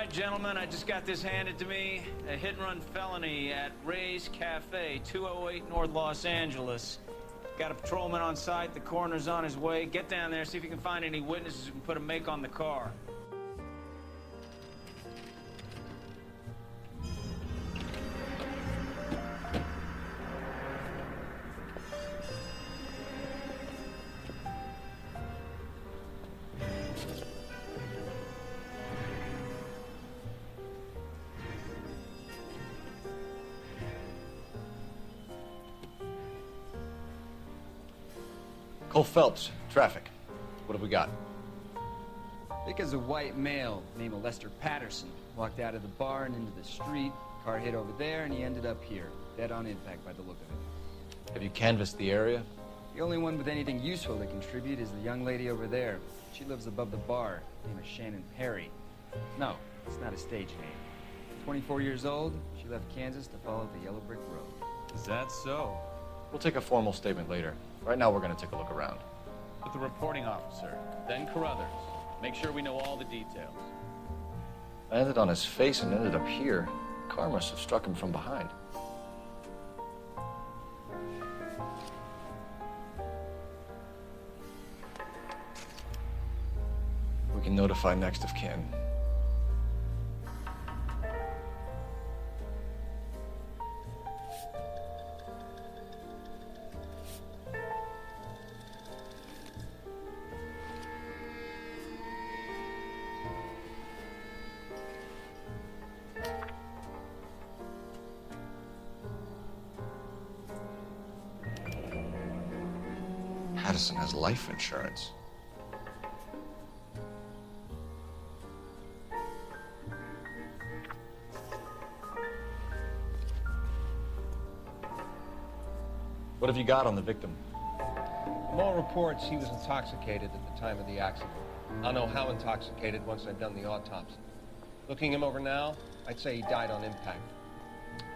right, gentlemen, I just got this handed to me. A hit-and-run felony at Ray's Café, 208 North Los Angeles. Got a patrolman on site, the coroner's on his way. Get down there, see if you can find any witnesses who can put a make on the car. Cole Phelps, traffic. What have we got? Vic is a white male named Lester Patterson. Walked out of the bar and into the street. Car hit over there and he ended up here. Dead on impact by the look of it. Have you canvassed the area? The only one with anything useful to contribute is the young lady over there. She lives above the bar. Her name is Shannon Perry. No, it's not a stage name. 24 years old, she left Kansas to follow the yellow brick road. Is that so? We'll take a formal statement later. Right now, we're going to take a look around. With the reporting officer, then Carruthers. Make sure we know all the details. Landed on his face and ended up here. Car must have struck him from behind. We can notify next of kin. Patterson has life insurance. What have you got on the victim? From all reports, he was intoxicated at the time of the accident. I'll know how intoxicated once I've done the autopsy. Looking him over now, I'd say he died on impact.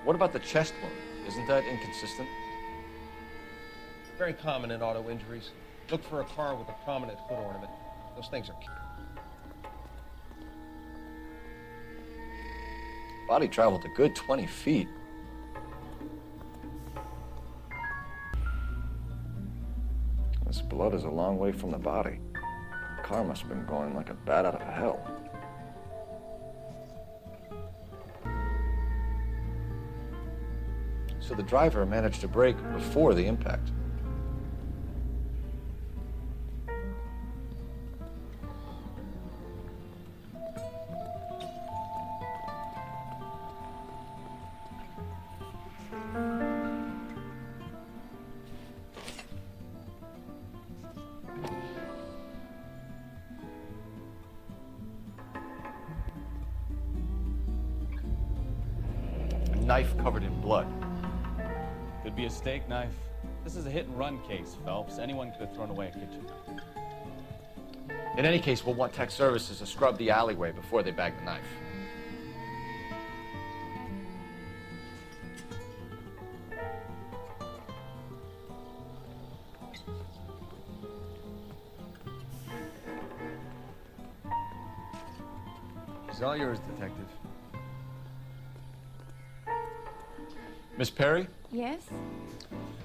What about the chest wound? Isn't that inconsistent? Very common in auto injuries. Look for a car with a prominent hood ornament. Those things are... Body traveled a good 20 feet. This blood is a long way from the body. The car must have been going like a bat out of hell. So the driver managed to brake before the impact. Knife covered in blood. Could be a steak knife. This is a hit-and-run case, Phelps. Anyone could have thrown away a kitchen knife. In any case, we'll want tech services to scrub the alleyway before they bag the knife. It's all yours, Detective. Miss Perry? Yes?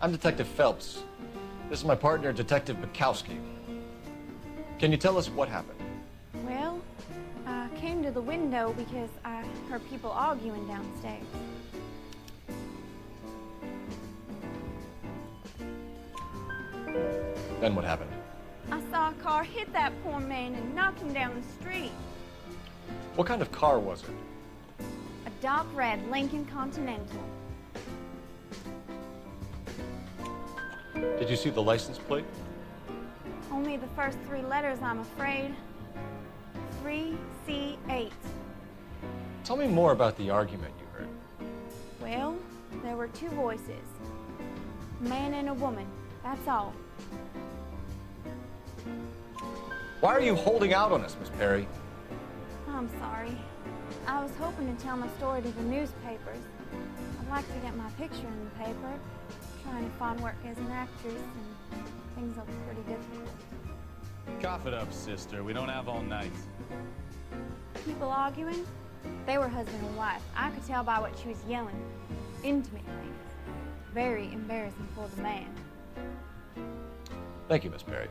I'm Detective Phelps. This is my partner, Detective Bukowski. Can you tell us what happened? Well, I came to the window because I heard people arguing downstairs. Then what happened? I saw a car hit that poor man and knock him down the street. What kind of car was it? A dark red Lincoln Continental. Did you see the license plate? Only the first three letters, I'm afraid. 3C8. Tell me more about the argument you heard. Well, there were two voices. A man and a woman, that's all. Why are you holding out on us, Miss Perry? I'm sorry. I was hoping to tell my story to the newspapers. I'd like to get my picture in the paper. Trying to find work as an actress, and things look pretty difficult. Cough it up, sister. We don't have all night. People arguing? They were husband and wife. I could tell by what she was yelling. Intimate things. Very embarrassing for the man. Thank you, Miss Perry.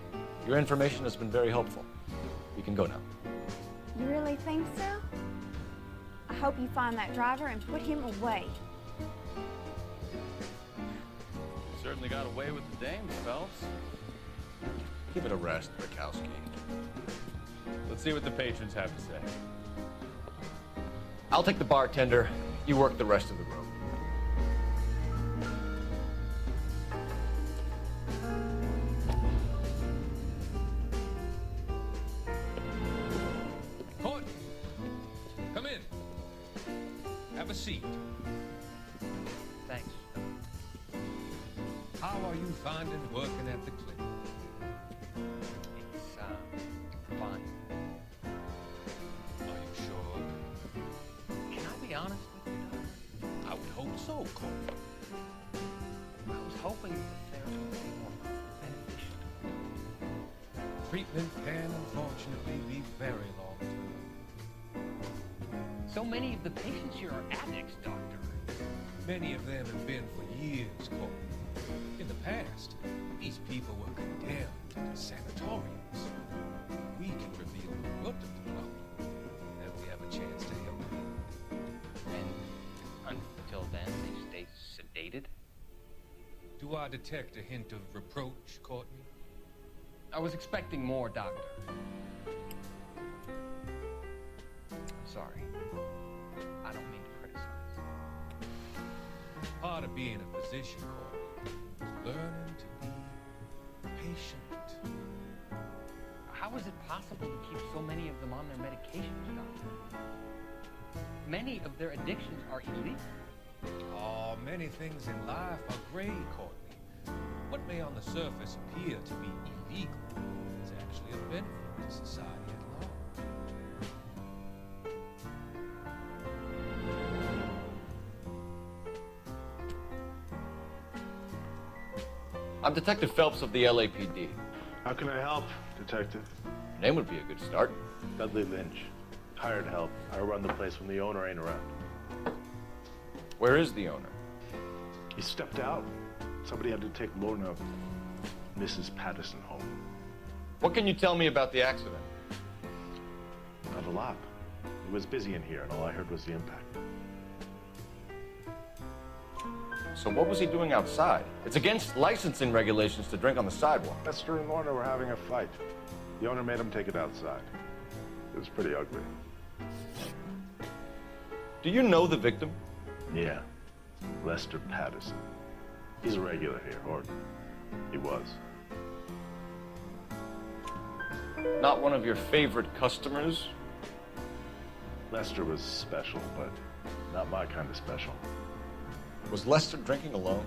Your information has been very helpful. You can go now. You really think so? I hope you find that driver and put him away. Certainly got away with the dames, Phelps. Give it a rest, Bukowski. Let's see what the patrons have to say. I'll take the bartender. You work the rest of the room. Courtney, come in. Have a seat. Thanks. How are you finding working at the clinic? It's, fine. Are you sure? Can I be honest with you, Doctor? I would hope so, Cole. I was hoping that therapy would be more beneficial. Treatment can unfortunately be very long-term. So many of the patients here are addicts, Doctor. Many of them have been for years, Cole. In the past, these people were condemned to sanatoriums. We can reveal the root of the problem, and we have a chance to help them. And until then, they stay sedated? Do I detect a hint of reproach, Courtney? I was expecting more, Doctor. Sorry. I don't mean to criticize. Part of being a physician, Courtney, is learning to be patient. How is it possible to keep so many of them on their medications, Doctor? Many of their addictions are illegal. Oh, many things in life are gray, Courtney. What may on the surface appear to be illegal is actually a benefit to society at large. I'm Detective Phelps of the LAPD. How can I help, Detective? Your name would be a good start. Dudley Lynch. Hired help. I run the place when the owner ain't around. Where is the owner? He stepped out. Somebody had to take Lorna, Mrs. Patterson, home. What can you tell me about the accident? Not a lot. It was busy in here, and all I heard was the impact. So what was he doing outside? It's against licensing regulations to drink on the sidewalk. Lester and Lorna were having a fight. The owner made him take it outside. It was pretty ugly. Do you know the victim? Yeah. Lester Patterson. He's a regular here, or he was. Not one of your favorite customers? Lester was special, but not my kind of special. Was Lester drinking alone?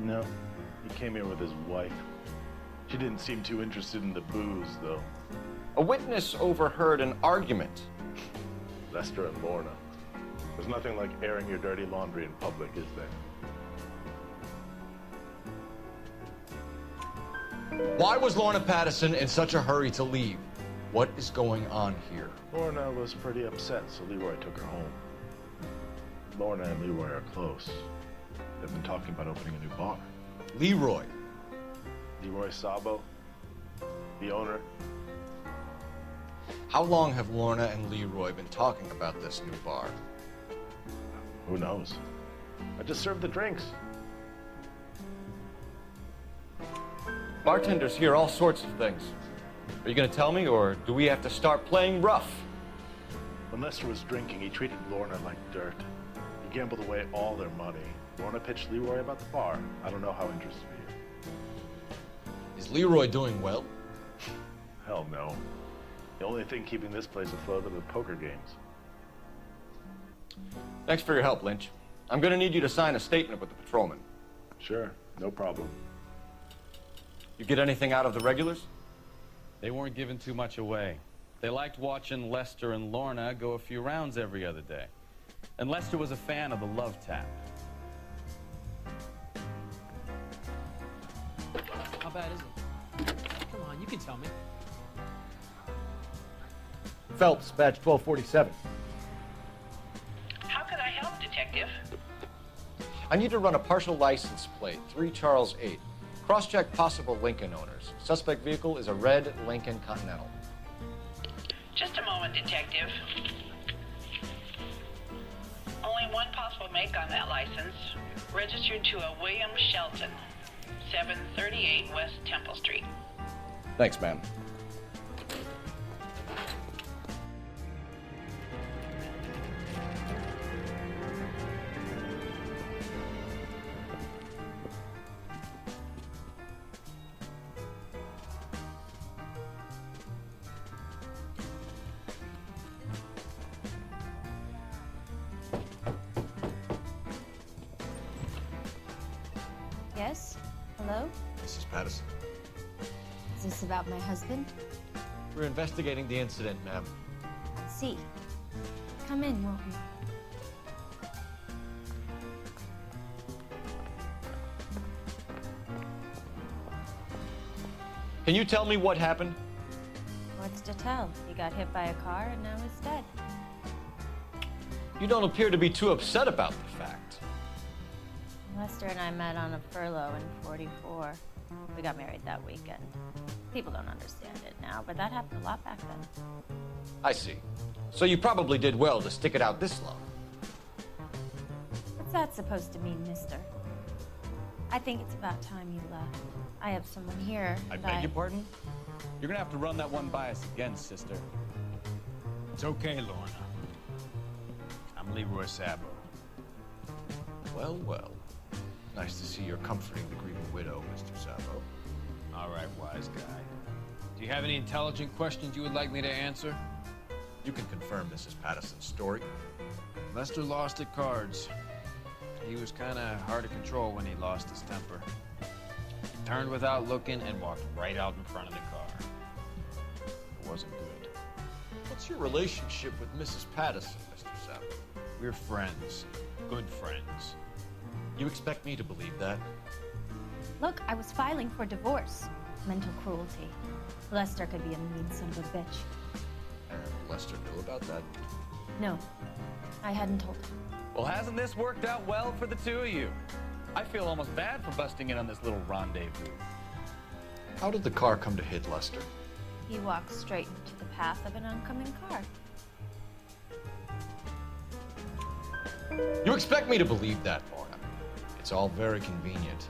No. He came here with his wife. She didn't seem too interested in the booze, though. A witness overheard an argument. Lester and Lorna. There's nothing like airing your dirty laundry in public, is there? Why was Lorna Patterson in such a hurry to leave? What is going on here? Lorna was pretty upset, so Leroy took her home. Lorna and Leroy are close. They've been talking about opening a new bar. Leroy. Leroy Sabo, the owner. How long have Lorna and Leroy been talking about this new bar? Who knows? I just served the drinks. Bartenders hear all sorts of things. Are you going to tell me, or do we have to start playing rough? When Lester was drinking, he treated Lorna like dirt. He gambled away all their money. Lorna pitched Leroy about the bar. I don't know how interested he is. Is Leroy doing well? Hell no. The only thing keeping this place afloat are the poker games. Thanks for your help, Lynch. I'm going to need you to sign a statement with the patrolman. Sure, no problem. You get anything out of the regulars? They weren't giving too much away. They liked watching Lester and Lorna go a few rounds every other day. And Lester was a fan of the love tap. How bad is it? Come on, you can tell me. Phelps, badge 1247. How can I help, Detective? I need to run a partial license plate, 3 Charles 8. Cross-check possible Lincoln owners. Suspect vehicle is a red Lincoln Continental. Just a moment, Detective. Only one possible make on that license. Registered to a William Shelton, 738 West Temple Street. Thanks, ma'am. Yes? Hello? Mrs. Patterson. Is this about my husband? We're investigating the incident, ma'am. I see. Come in, won't you? Can you tell me what happened? What's to tell? He got hit by a car and now he's dead. You don't appear to be too upset about the fact. Lester and I met on a furlough in '44. We got married that weekend. People don't understand it now, but that happened a lot back then. I see. So you probably did well to stick it out this long. What's that supposed to mean, mister? I think it's about time you left. I have someone here. I and beg your pardon? You're gonna have to run that one by us again, sister. It's okay, Lorna. I'm Leroy Sabo. Well, well. Nice to see you're comforting the grieving widow, Mr. Sabo. All right, wise guy. Do you have any intelligent questions you would like me to answer? You can confirm Mrs. Patterson's story. Lester lost at cards. He was kind of hard to control when he lost his temper. Turned without looking and walked right out in front of the car. It wasn't good. What's your relationship with Mrs. Patterson, Mr. Sabo? We're friends. Good friends. You expect me to believe that? Look, I was filing for divorce. Mental cruelty. Lester could be a mean son of a bitch. And Lester knew about that? No, I hadn't told him. Well, hasn't this worked out well for the two of you? I feel almost bad for busting in on this little rendezvous. How did the car come to hit Lester? He walked straight into the path of an oncoming car. You expect me to believe that, Lorna? It's all very convenient.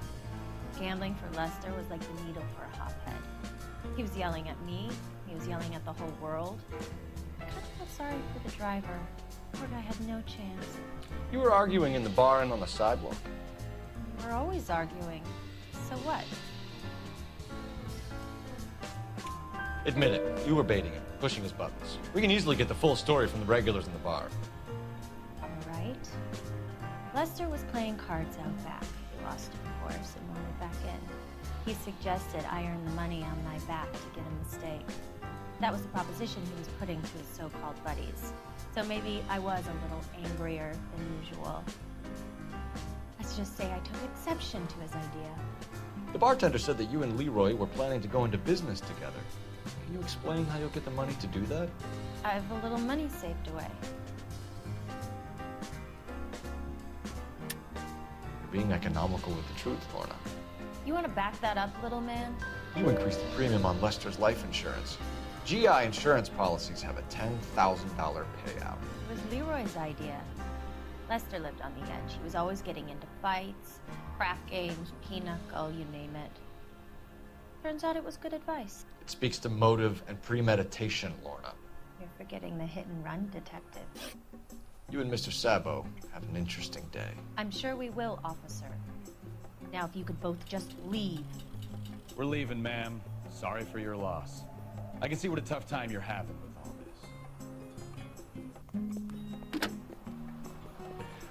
Gambling for Lester was like the needle for a hophead. He was yelling at me. He was yelling at the whole world. I kind of felt sorry for the driver. Poor guy had no chance. You were arguing in the bar and on the sidewalk. We're always arguing. So what? Admit it, you were baiting him, pushing his buttons. We can easily get the full story from the regulars in the bar. All right. Lester was playing cards out back. He lost, of course, and wanted back in. He suggested I earn the money on my back to get him the stake. That was the proposition he was putting to his so-called buddies. So maybe I was a little angrier than usual. Let's just say I took exception to his idea. The bartender said that you and Leroy were planning to go into business together. Can you explain how you'll get the money to do that? I have a little money saved away. You're being economical with the truth, Lorna. You want to back that up, little man? You increased the premium on Lester's life insurance. GI insurance policies have a $10,000 payout. It was Leroy's idea. Lester lived on the edge. He was always getting into fights, crack games, pinochle, you name it. Turns out it was good advice. It speaks to motive and premeditation, Lorna. You're forgetting the hit and run, detective. You and Mr. Sabo have an interesting day. I'm sure we will, officer. Now, if you could both just leave. We're leaving, ma'am. Sorry for your loss. I can see what a tough time you're having with all this.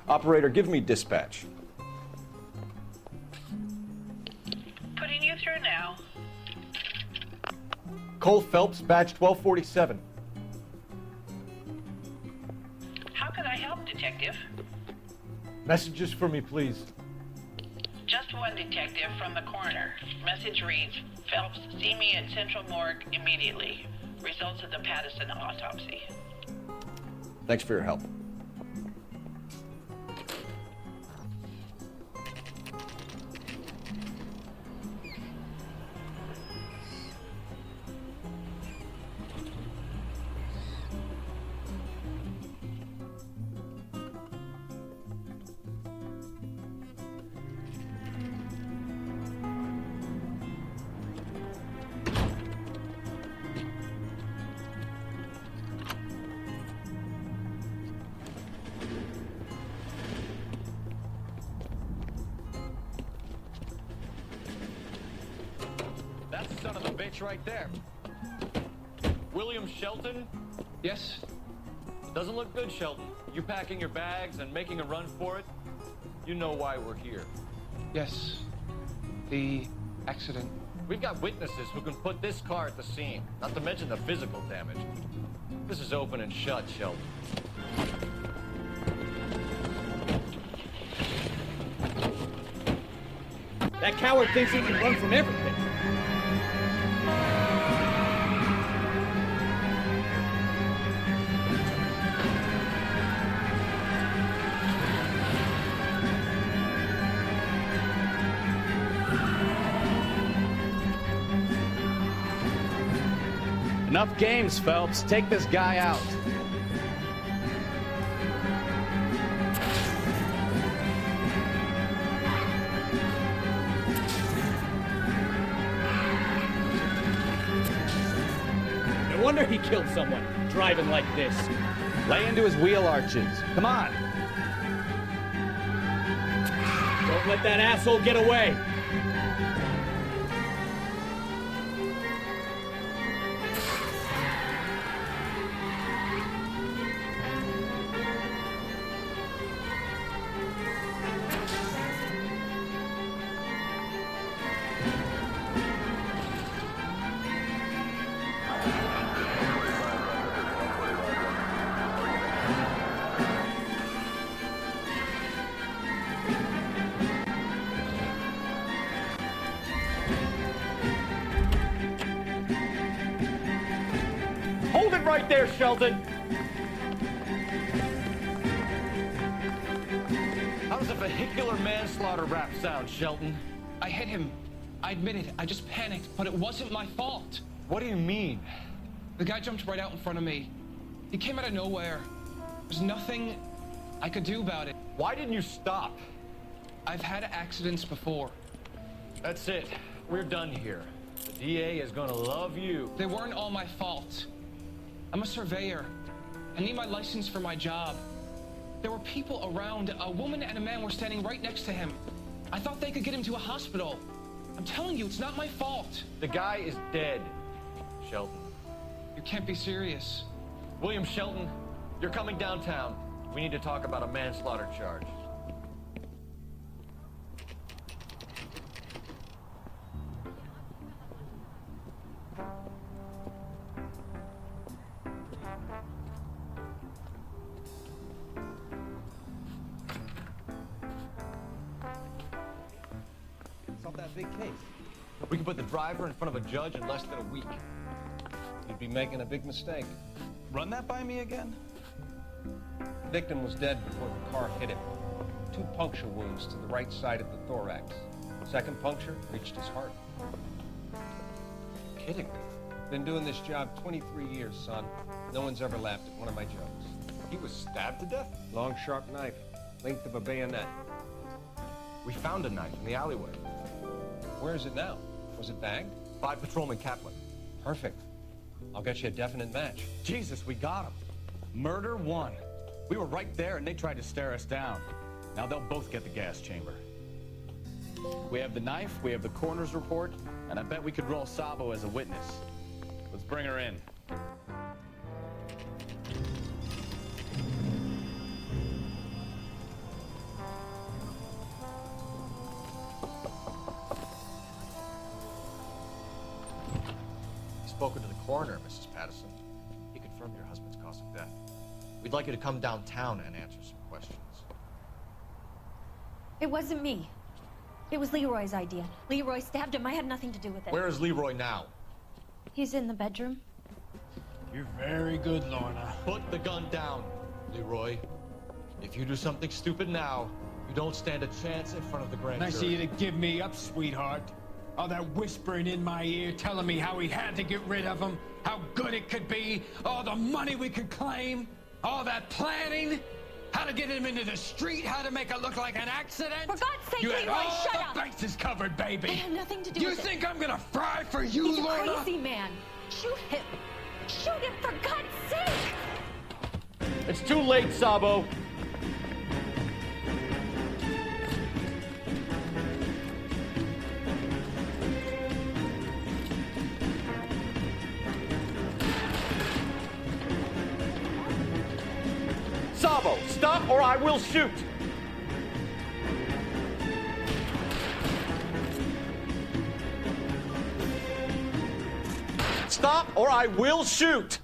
Operator, give me dispatch. Putting you through now. Cole Phelps, badge 1247. How can I help, Detective? Messages for me, please. Just one detective from the coroner. Message reads, Phelps, see me at Central Morgue immediately. Results of the Patterson autopsy. Thanks for your help. That's the son of a bitch right there. William Shelton? Yes? Doesn't look good, Shelton. You packing your bags and making a run for it? You know why we're here. Yes. The accident. We've got witnesses who can put this car at the scene, not to mention the physical damage. This is open and shut, Shelton. That coward thinks he can run from everything. Enough games, Phelps. Take this guy out. No wonder he killed someone, driving like this. Lay into his wheel arches. Come on. Don't let that asshole get away. Hold it right there, Shelton! How does a vehicular manslaughter rap sound, Shelton? I hit him. I admit it. I just panicked, but it wasn't my fault. What do you mean? The guy jumped right out in front of me. He came out of nowhere. There's nothing I could do about it. Why didn't you stop? I've had accidents before. That's it. We're done here. The DA is gonna love you. They weren't all my fault. I'm a surveyor. I need my license for my job. There were people around. A woman and a man were standing right next to him. I thought they could get him to a hospital. I'm telling you, it's not my fault. The guy is dead, Shelton. You can't be serious. William Shelton, you're coming downtown. We need to talk about a manslaughter charge. That big case. We can put the driver in front of a judge in less than a week. You'd be making a big mistake. Run that by me again? The victim was dead before the car hit him. 2 puncture wounds to the right side of the thorax. Second puncture reached his heart. Kidding me? Been doing this job 23 years, son. No one's ever laughed at one of my jokes. He was stabbed to death? Long, sharp knife, length of a bayonet. We found a knife in the alleyway. Where is it now? Was it bagged? 5 Patrolman Kaplan. Perfect. I'll get you a definite match. Jesus, we got him. Murder 1. We were right there and they tried to stare us down. Now they'll both get the gas chamber. We have the knife, we have the coroner's report, and I bet we could roll Sabo as a witness. Let's bring her in. Spoken to the coroner, Mrs. Patterson. He confirmed your husband's cause of death. We'd like you to come downtown and answer some questions. It wasn't me. It was Leroy's idea. Leroy stabbed him. I had nothing to do with it. Where is Leroy now? He's in the bedroom. You're very good, Lorna. Put the gun down, Leroy. If you do something stupid now, you don't stand a chance in front of the grand Nice of jury. you to give me up, sweetheart. All that whispering in my ear, telling me how we had to get rid of him, how good it could be, all the money we could claim, all that planning, how to get him into the street, how to make it look like an accident. For God's sake, you had Leroy, all shut the up. bases covered, baby. I have nothing to do you with it. think I'm gonna fry for you, He's Lorna? a crazy man. Shoot him. Shoot him, for God's sake. It's too late, Sabo. Sabo, stop or I will shoot! Stop or I will shoot!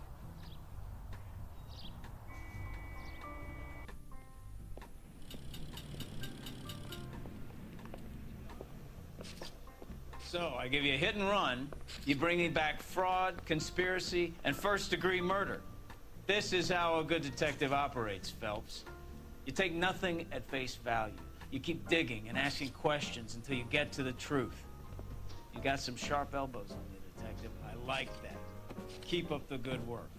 So, I give you a hit and run, you bring me back fraud, conspiracy, and first-degree murder. This is how a good detective operates, Phelps. You take nothing at face value. You keep digging and asking questions until you get to the truth. You got some sharp elbows on you, detective. I like that. Keep up the good work.